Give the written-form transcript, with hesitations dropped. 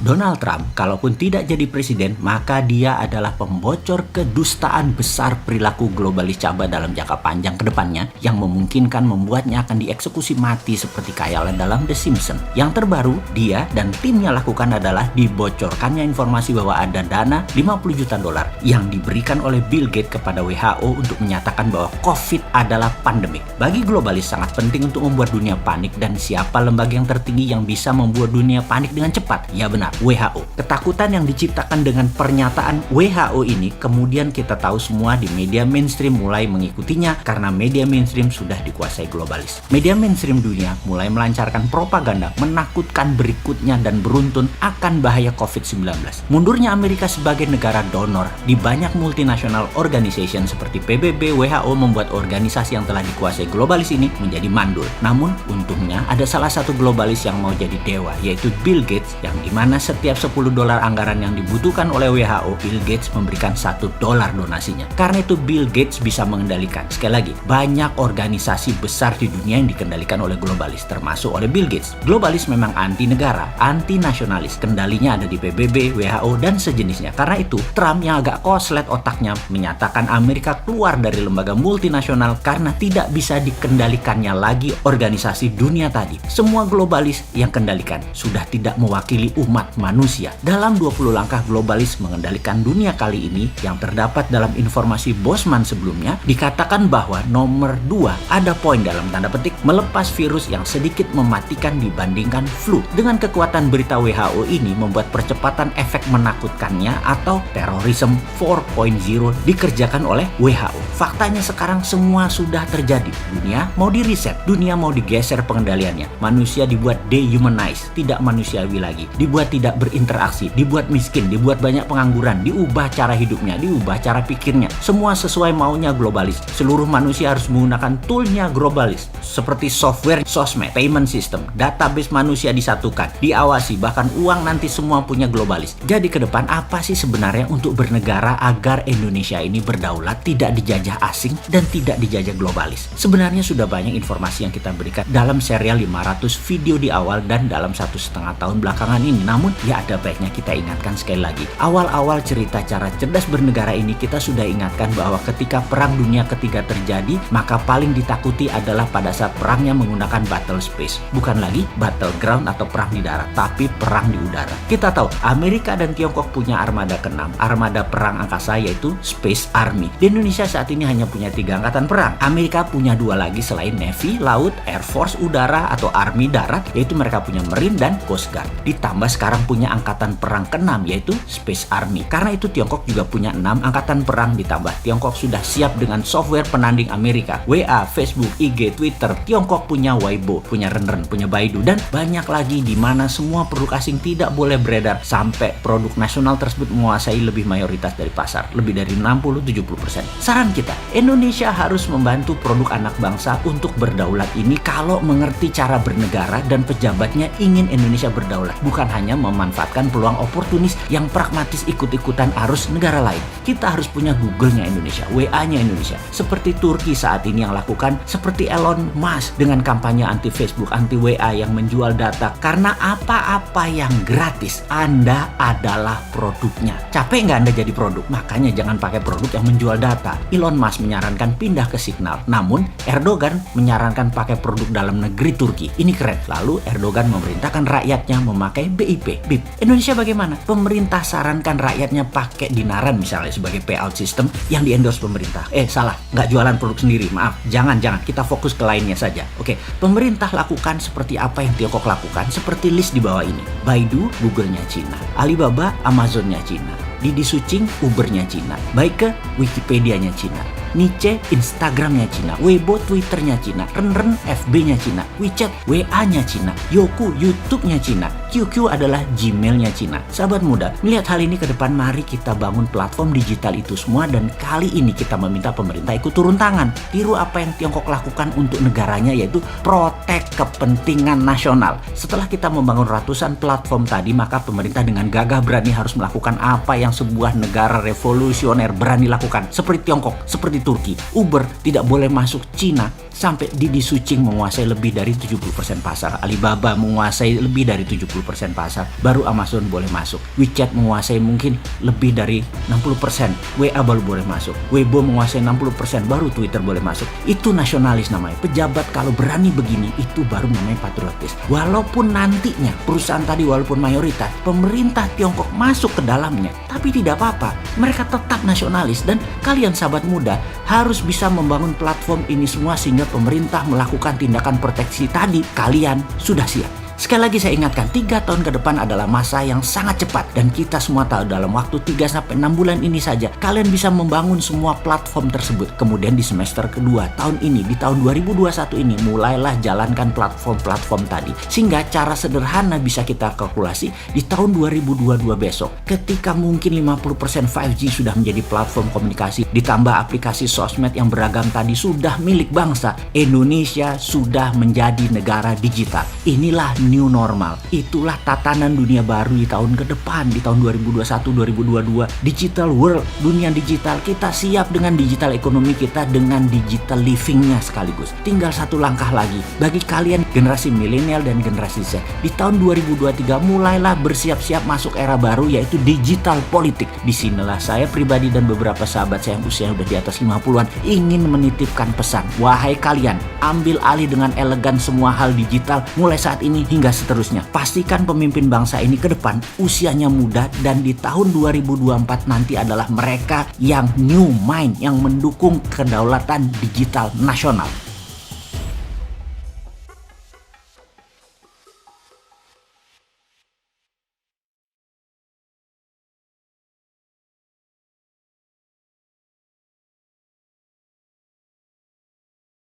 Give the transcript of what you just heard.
Donald Trump, kalaupun tidak jadi presiden, maka dia adalah pembocor kedustaan besar perilaku globalis cabai dalam jangka panjang ke depannya yang memungkinkan membuatnya akan dieksekusi mati seperti khayalan dalam The Simpsons. Yang terbaru, dia dan timnya lakukan adalah dibocorkannya informasi bahwa ada dana 50 juta dolar yang diberikan oleh Bill Gates kepada WHO untuk menyatakan bahwa COVID adalah pandemik. Bagi globalis sangat penting untuk membuat dunia panik, dan siapa lembaga yang tertinggi yang bisa membuat dunia panik dengan cepat? Ya benar, WHO. Ketakutan yang diciptakan dengan pernyataan WHO ini kemudian kita tahu semua di media mainstream mulai mengikutinya karena media mainstream sudah dikuasai globalis. Media mainstream dunia mulai melancarkan propaganda menakutkan berikutnya dan beruntun akan bahaya COVID-19. Mundurnya Amerika sebagai negara donor di banyak multinational organization seperti PBB, WHO membuat organisasi yang telah dikuasai globalis ini menjadi mandul. Namun untungnya ada salah satu globalis yang mau jadi dewa, yaitu Bill Gates, yang dimana setiap 10 dolar anggaran yang dibutuhkan oleh WHO, Bill Gates memberikan $1 donasinya. Karena itu Bill Gates bisa mengendalikan. Sekali lagi, banyak organisasi besar di dunia yang dikendalikan oleh globalis, termasuk oleh Bill Gates. Globalis memang anti negara, anti nasionalis. Kendalinya ada di PBB, WHO, dan sejenisnya. Karena itu, Trump yang agak koslet otaknya menyatakan Amerika keluar dari lembaga multinasional karena tidak bisa dikendalikannya lagi organisasi dunia tadi. Semua globalis yang kendalikan sudah tidak mewakili umat manusia. Dalam 20 langkah globalis mengendalikan dunia kali ini yang terdapat dalam informasi Bosman sebelumnya, dikatakan bahwa nomor 2 ada poin dalam tanda petik melepas virus yang sedikit mematikan dibandingkan flu. Dengan kekuatan berita WHO ini membuat percepatan efek menakutkannya atau terorisme 4.0 dikerjakan oleh WHO. Faktanya sekarang semua sudah terjadi. Dunia mau di-reset, dunia mau digeser pengendaliannya. Manusia dibuat dehumanize, tidak manusiawi lagi. Dibuat tidak berinteraksi, dibuat miskin, dibuat banyak pengangguran, diubah cara hidupnya, diubah cara pikirnya. Semua sesuai maunya globalis. Seluruh manusia harus menggunakan toolnya globalis. Seperti software, sosmed, payment system, database manusia disatukan, diawasi, bahkan uang nanti semua punya globalis. Jadi ke depan apa sih sebenarnya untuk bernegara agar Indonesia ini berdaulat, tidak dijajah asing dan tidak dijajah globalis? Sebenarnya sudah banyak informasi yang kita berikan dalam serial 500 video di awal dan dalam 1,5 tahun belakangan ini. Namun ya ada baiknya kita ingatkan sekali lagi. Awal-awal cerita cara cerdas bernegara ini kita sudah ingatkan bahwa ketika Perang Dunia Ketiga terjadi, maka paling ditakuti adalah pada saat perangnya menggunakan battle space. Bukan lagi battleground atau perang di darat, tapi perang di udara. Kita tahu Amerika dan Tiongkok punya armada ke-6, armada perang angkasa, yaitu Space Army. Di Indonesia saat ini hanya punya 3 angkatan perang. Amerika punya 2 lagi selain Navy, Laut, Air Force, Udara atau Army Darat, yaitu mereka punya Marine dan Coast Guard. Ditambah sekarang punya angkatan perang ke-6 yaitu Space Army. Karena itu Tiongkok juga punya 6 angkatan perang, ditambah Tiongkok sudah siap dengan software penanding Amerika. WA, Facebook, IG, Twitter. Tiongkok punya Weibo, punya Renren, punya Baidu, dan banyak lagi di mana semua produk asing tidak boleh beredar sampai produk nasional tersebut menguasai lebih mayoritas dari pasar, lebih dari 60-70%. Saran kita, Indonesia harus membantu produk anak bangsa untuk berdaulat ini kalau mengerti cara bernegara dan pejabatnya ingin Indonesia berdaulat, bukan hanya memanfaatkan peluang oportunis yang pragmatis ikut-ikutan arus negara lain. Kita harus punya Google-nya Indonesia, WA-nya Indonesia, seperti Turki saat ini yang lakukan, seperti Elon Musk dengan kampanye anti Facebook, anti WA yang menjual data. Karena apa-apa yang gratis, Anda adalah produknya. Capek nggak Anda jadi produk? Makanya jangan pakai produk yang menjual data. Elon Musk menyarankan pindah ke Signal, namun Erdogan menyarankan pakai produk dalam negeri Turki. Ini keren. Lalu Erdogan memerintahkan rakyatnya memakai BIP. Indonesia bagaimana? Pemerintah sarankan rakyatnya pakai dinaran misalnya sebagai payout system yang di-endorse pemerintah. Salah, nggak jualan produk sendiri. Maaf, jangan. Kita fokus ke lainnya saja. Oke, pemerintah lakukan seperti apa yang Tiongkok lakukan, seperti list di bawah ini. Baidu, Google-nya Cina. Alibaba, Amazon-nya Cina. Didi Sucing, Uber-nya Cina. Baike, Wikipedia-nya Cina. Niche, Instagram-nya Cina. Weibo, Twitter-nya Cina. Renren, FB-nya Cina. WeChat, WA-nya Cina. Youku, YouTube-nya Cina. QQ adalah Gmail-nya Cina. Sahabat muda, melihat hal ini ke depan, mari kita bangun platform digital itu semua, dan kali ini kita meminta pemerintah ikut turun tangan. Tiru apa yang Tiongkok lakukan untuk negaranya, yaitu protek kepentingan nasional. Setelah kita membangun ratusan platform tadi, maka pemerintah dengan gagah berani harus melakukan apa yang sebuah negara revolusioner berani lakukan. Seperti Tiongkok, seperti Turki. Uber tidak boleh masuk Cina sampai Didi Sucing menguasai lebih dari 70% pasar, Alibaba menguasai lebih dari 70% pasar, baru Amazon boleh masuk. WeChat menguasai mungkin lebih dari 60%, WA baru boleh masuk. Weibo menguasai 60%, baru Twitter boleh masuk. Itu nasionalis namanya. Pejabat kalau berani begini, itu baru namanya patriotis. Walaupun nantinya perusahaan tadi walaupun mayoritas, pemerintah Tiongkok masuk ke dalamnya, tapi tidak apa-apa. Mereka tetap nasionalis dan kalian sahabat muda harus bisa membangun platform ini semua sehingga pemerintah melakukan tindakan proteksi tadi. Kalian sudah siap. Sekali lagi saya ingatkan, 3 tahun ke depan adalah masa yang sangat cepat dan kita semua tahu dalam waktu 3-6 bulan ini saja kalian bisa membangun semua platform tersebut. Kemudian di semester kedua tahun ini, di tahun 2021 ini, mulailah jalankan platform-platform tadi. Sehingga cara sederhana bisa kita kalkulasi di tahun 2022 besok, ketika mungkin 50% 5G sudah menjadi platform komunikasi, ditambah aplikasi sosmed yang beragam tadi sudah milik bangsa, Indonesia sudah menjadi negara digital. Inilah new normal. Itulah tatanan dunia baru di tahun ke depan, di tahun 2021-2022. Digital world, dunia digital. Kita siap dengan digital ekonomi kita, dengan digital livingnya sekaligus. Tinggal satu langkah lagi. Bagi kalian generasi milenial dan generasi Z, di tahun 2023 mulailah bersiap-siap masuk era baru, yaitu digital politik. Disinilah saya pribadi dan beberapa sahabat saya yang usia udah di atas 50-an ingin menitipkan pesan. Wahai kalian, ambil alih dengan elegan semua hal digital mulai saat ini hingga seterusnya. Pastikan pemimpin bangsa ini ke depan usianya muda dan di tahun 2024 nanti adalah mereka yang new mind, yang mendukung kedaulatan digital nasional.